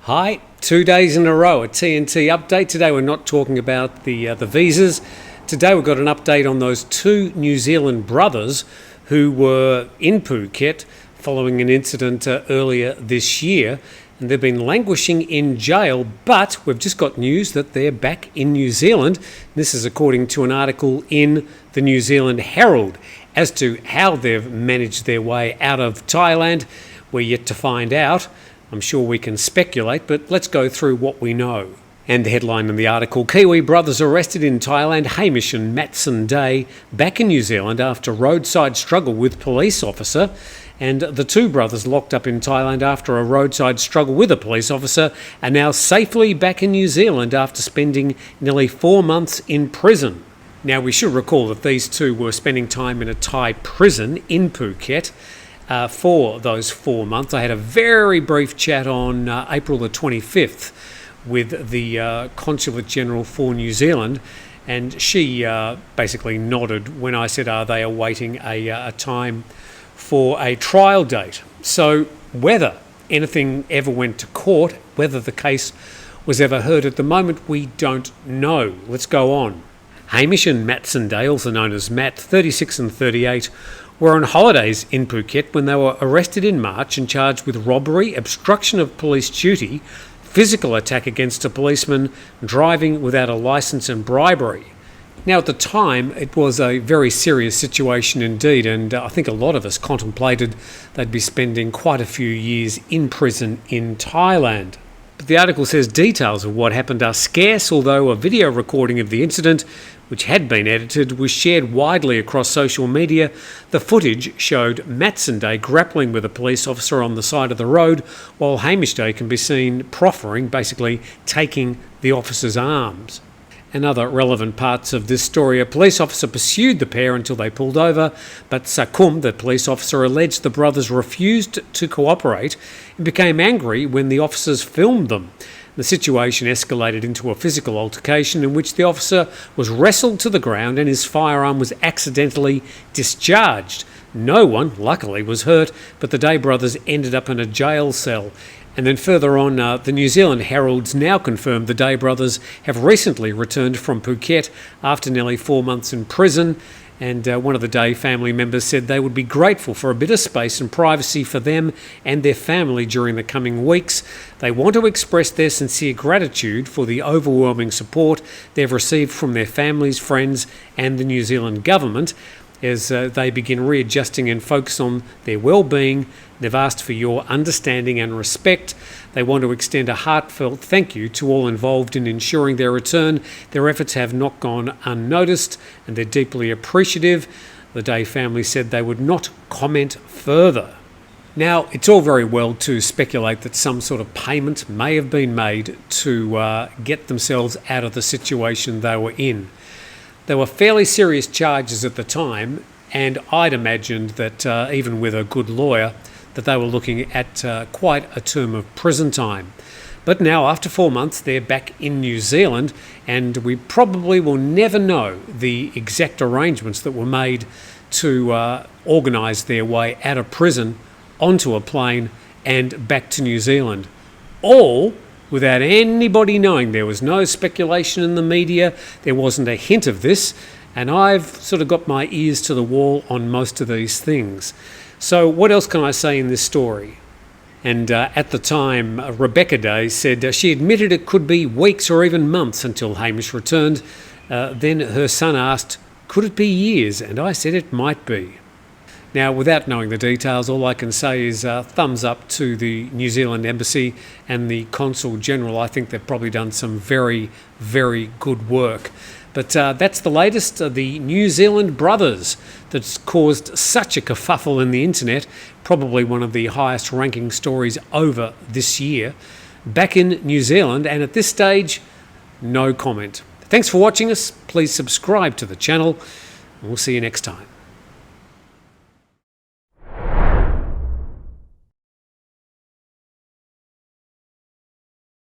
Hi, 2 days in a row, a TNT update. Today we're not talking about the visas. Today we've got an update on those two New Zealand brothers who were in Phuket following an incident earlier this year. And they've been languishing in jail, but we've just got news that they're back in New Zealand. This is according to an article in the New Zealand Herald. As to how they've managed their way out of Thailand, we're yet to find out. I'm sure we can speculate, but let's go through what we know. And the headline in the article, Kiwi brothers arrested in Thailand, Hamish and Matson Day, back in New Zealand after roadside struggle with police officer. And the two brothers locked up in Thailand after a roadside struggle with a police officer are now safely back in New Zealand after spending nearly 4 months in prison. Now, we should recall that these two were spending time in a Thai prison in Phuket for those 4 months. I had a very brief chat on April the 25th with the Consulate General for New Zealand, and she basically nodded when I said, are they awaiting a time for a trial date? So whether anything ever went to court, whether the case was ever heard at the moment, we don't know. Let's go on. Hamish and Matson Day, also known as Matt, 36 and 38, were on holidays in Phuket when they were arrested in March and charged with robbery, obstruction of police duty, physical attack against a policeman, driving without a licence and bribery. Now, at the time, it was a very serious situation indeed, and I think a lot of us contemplated they'd be spending quite a few years in prison in Thailand. But the article says details of what happened are scarce, although a video recording of the incident, which had been edited, was shared widely across social media. The footage showed Matson Day grappling with a police officer on the side of the road, while Hamish Day can be seen proffering, basically taking the officer's arms. And other relevant parts of this story, a police officer pursued the pair until they pulled over, but Sakum, the police officer, alleged the brothers refused to cooperate and became angry when the officers filmed them. The situation escalated into a physical altercation in which the officer was wrestled to the ground and his firearm was accidentally discharged. No one, luckily, was hurt, but the Day brothers ended up in a jail cell. And then further on, the New Zealand Herald's now confirmed the Day brothers have recently returned from Phuket after nearly 4 months in prison. And one of the Day family members said they would be grateful for a bit of space and privacy for them and their family during the coming weeks. They want to express their sincere gratitude for the overwhelming support they've received from their families, friends and the New Zealand government as they begin readjusting and focus on their well-being. They've asked for your understanding and respect. They want to extend a heartfelt thank you to all involved in ensuring their return. Their efforts have not gone unnoticed and they're deeply appreciative. The Day family said they would not comment further. Now, it's all very well to speculate that some sort of payment may have been made to get themselves out of the situation they were in. There were fairly serious charges at the time, and I'd imagined that even with a good lawyer, that they were looking at quite a term of prison time. But now, after 4 months, they're back in New Zealand, and we probably will never know the exact arrangements that were made to organise their way out of prison, onto a plane, and back to New Zealand. All without anybody knowing. There was no speculation in the media. There wasn't a hint of this. And I've sort of got my ears to the wall on most of these things. So what else can I say in this story? And at the time, Rebecca Day said she admitted it could be weeks or even months until Hamish returned. Then her son asked, could it be years? And I said it might be. Now, without knowing the details, all I can say is thumbs up to the New Zealand Embassy and the Consul General. I think they've probably done some very, very good work. But that's the latest. The New Zealand brothers that's caused such a kerfuffle in the internet, probably one of the highest ranking stories over this year, back in New Zealand, and at this stage, no comment. Thanks for watching us. Please subscribe to the channel, and we'll see you next time.